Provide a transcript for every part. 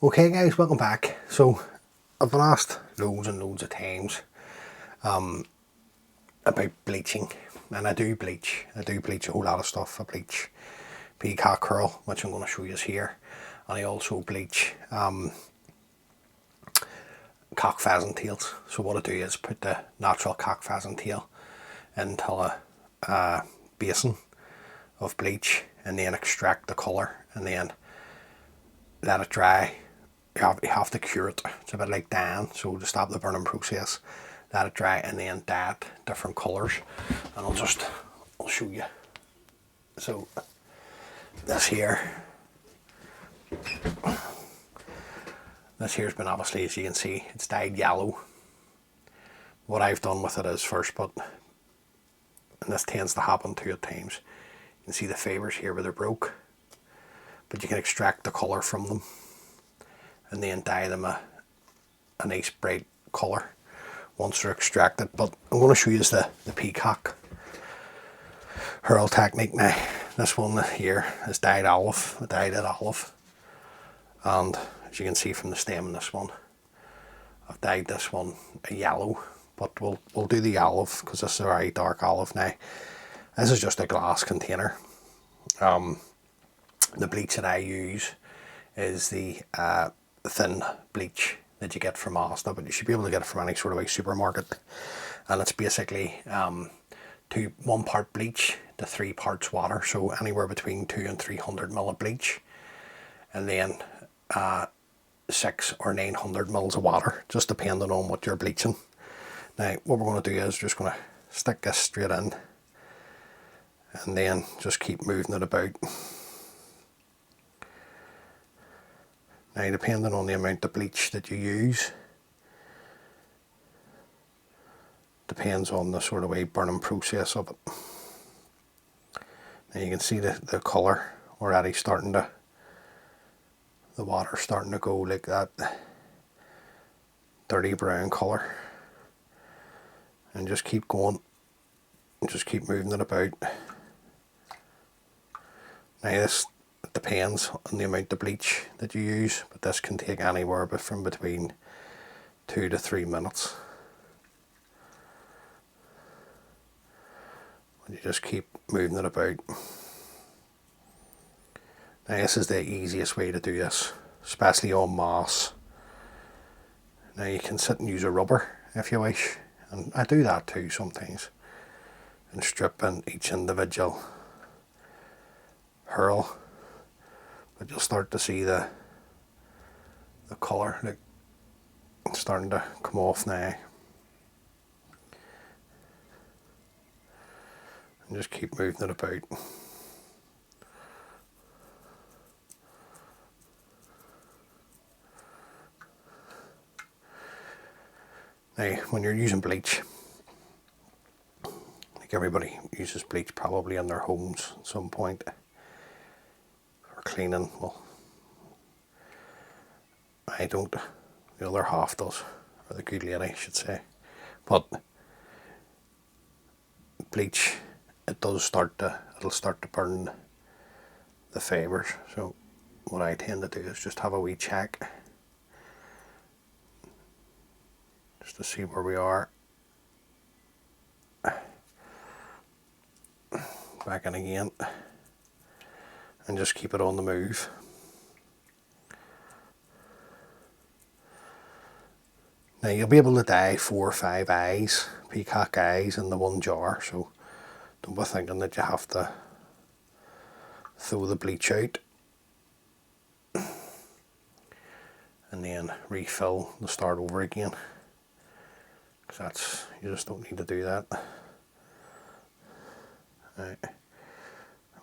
Okay guys, welcome back. So I've been asked loads and loads of times about bleaching, and I do bleach. I do bleach a whole lot of stuff. I bleach peacock curl, which I'm going to show you here, and I also bleach cock pheasant tails. So what I do is put the natural cock pheasant tail into a basin of bleach and then extract the colour and then let it dry. You have to cure it. It's a bit like dyeing, so to stop the burning process, let it dry and then dye it different colours. And I'll show you. So this here's been, obviously, as you can see, it's dyed yellow. What I've done with it is first, and this tends to happen too at times, you can see the fibres here where they're broke, but you can extract the colour from them and then dye them a nice bright colour once they're extracted. But I'm going to show you the peacock hurl technique now. This one here is dyed olive. I dyed it olive, and as you can see from the stem in this one, I've dyed this one a yellow, but we'll do the olive because this is a very dark olive now. This is just a glass container. The bleach that I use is the thin bleach that you get from Asda, but you should be able to get it from any sort of a supermarket, and it's basically 1 part bleach to 3 parts water, so anywhere between 200 and 300 ml of bleach, and then 600 or 900 ml of water, just depending on what you're bleaching. Now what we're going to do is just going to stick this straight in and then just keep moving it about. Now, depending on the amount of bleach that you use, depends on the sort of way burning process of it. Now you can see the colour already starting to, the water starting to go like that dirty brown colour, and just keep going, just keep moving it about. Now this depends on the amount of bleach that you use, but this can take anywhere from between 2 to 3 minutes. And you just keep moving it about. Now this is the easiest way to do this, especially on moss. Now you can sit and use a rubber if you wish, and I do that too sometimes, and strip in each individual hurl. But you'll start to see the colour, like, it's starting to come off now. And just keep moving it about. Now, when you're using bleach, like everybody uses bleach probably in their homes at some point, for cleaning. Well, I don't, the other half does, or the good lady I should say. But bleach, it'll start to burn the fibres. So what I tend to do is just have a wee check, just to see where we are. Back in again, and just keep it on the move. Now you'll be able to dye 4 or 5 eyes, peacock eyes, in the one jar, so don't be thinking that you have to throw the bleach out and then refill to start over again, because you just don't need to do that. Right,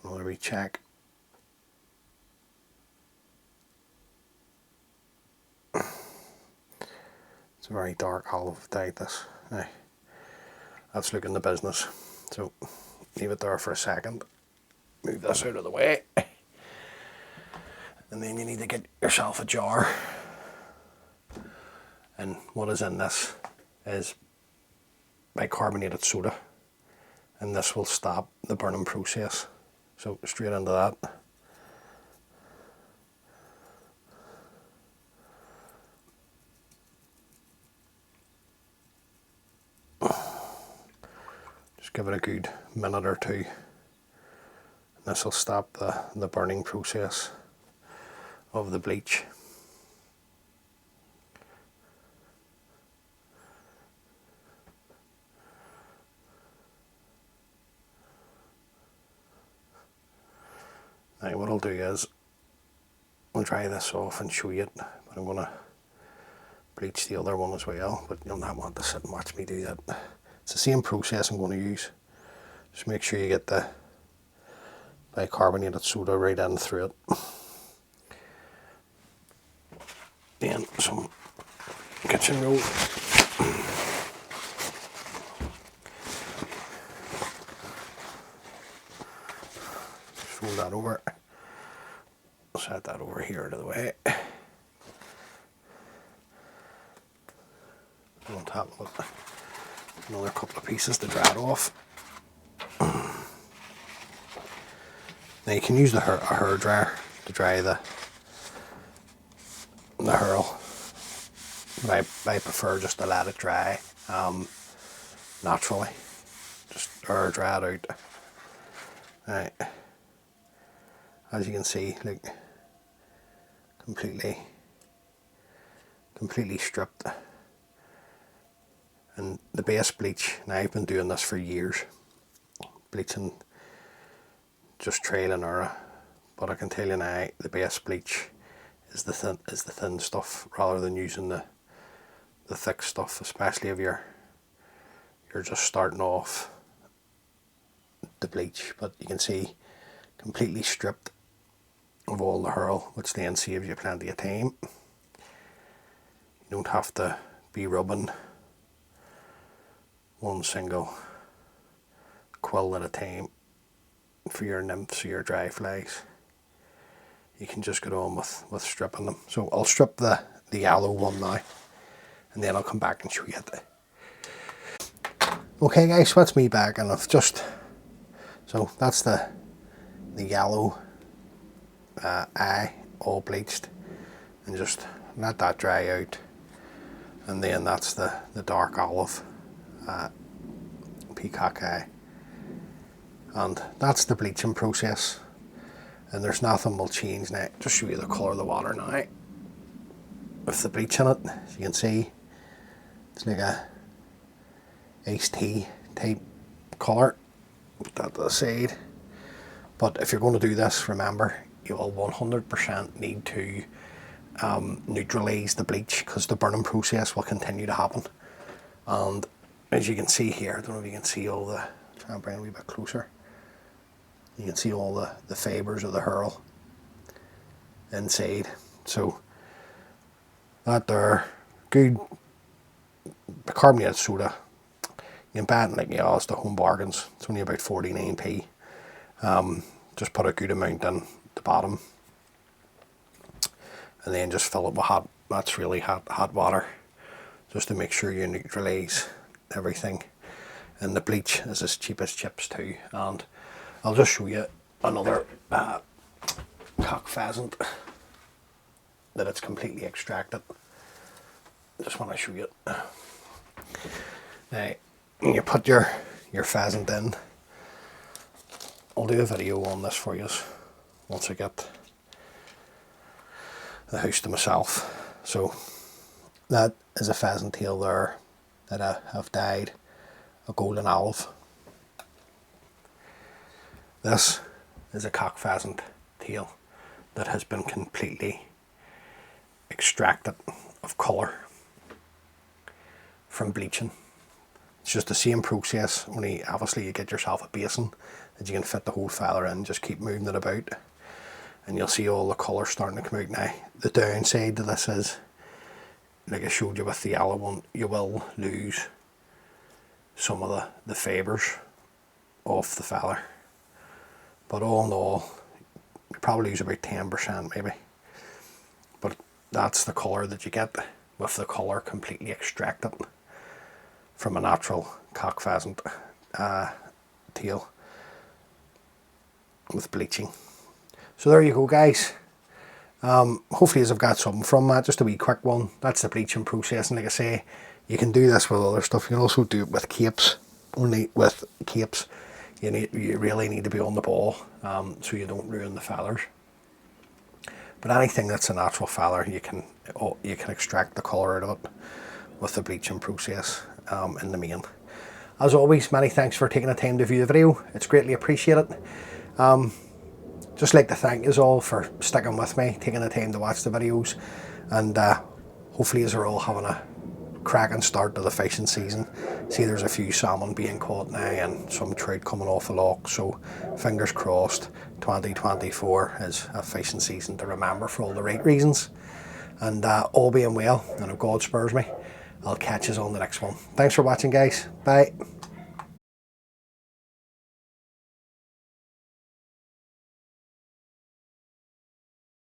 another recheck. It's a very dark olive dyed this. Now, that's looking the business, so leave it there for a second. Move this out of the way, and then you need to get yourself a jar. And what is in this is bicarbonated soda, and this will stop the burning process. So straight into that. Just give it a good minute or two. This will stop the burning process of the bleach. Now what I'll do is I'll dry this off and show you it, but I'm going to bleach the other one as well, but you'll not want to sit and watch me do that. It's the same process I'm going to use. Just make sure you get the bicarbonated soda right in through it. Then some kitchen roll. Fold that over. Set that over here out of the way. On top of it, another couple of pieces to dry it off. Now you can use a hair dryer to dry the hurl, but I prefer just to let it dry naturally. Just air dry it out. Right. As you can see, like completely stripped. And the base bleach, now I've been doing this for years, bleaching just trail and aura, but I can tell you now the base bleach is the thin stuff rather than using the thick stuff, especially if you're just starting off the bleach. But you can see completely stripped of all the hurl, which then saves you plenty of time. You don't have to be rubbing one single quill at a time for your nymphs or your dry flies. You can just get on with stripping them. So I'll strip the yellow one now, and then I'll come back and show you it. Okay guys, so that's me back, and I've just, so that's the yellow eye all bleached, and just let that dry out. And then that's the dark olive peacock eye, and that's the bleaching process, and there's nothing will change now. Just show you the colour of the water now with the bleach in it. As you can see, it's like a iced tea type colour. Put that to the side. But if you're going to do this, remember you will 100% need to neutralise the bleach, because the burning process will continue to happen. And as you can see here, I don't know if you can see all the, try and bring it a wee bit closer. You can see all the fibres of the hurl inside. So that there, good carbonated soda. You can buy it in like the home bargains. It's only about 49p. Just put a good amount in the bottom, and then just fill it with that's really hot water, just to make sure you neutralise everything. And the bleach is as cheap as chips too. And I'll just show you another cock pheasant that it's completely extracted. Just want to show you it. Now when you put your pheasant in, I'll do a video on this for you once I get the house to myself. So that is a pheasant tail there that I have dyed a golden olive. This is a cock pheasant tail that has been completely extracted of colour from bleaching. It's just the same process, only obviously you get yourself a basin that you can fit the whole feather in, just keep moving it about, and you'll see all the colour starting to come out. Now the downside to this is, like I showed you with the yellow one, you will lose some of the fibres off the feather, but all in all you probably lose about 10% maybe. But that's the colour that you get with the colour completely extracted from a natural cock pheasant tail with bleaching. So there you go guys. Hopefully I've got something from that, just a wee quick one. That's the bleaching process, and like I say, you can do this with other stuff. You can also do it with capes. Only with capes, you really need to be on the ball, so you don't ruin the feathers. But anything that's a natural feather, you can extract the colour out of it with the bleaching process in the main. As always, many thanks for taking the time to view the video. It's greatly appreciated. Just like to thank you all for sticking with me, taking the time to watch the videos, and hopefully you're all having a cracking start to the fishing season. See, there's a few salmon being caught now and some trout coming off the lock, so fingers crossed 2024 is a fishing season to remember for all the right reasons. And all being well, and if God spares me, I'll catch you on the next one. Thanks for watching, guys. Bye.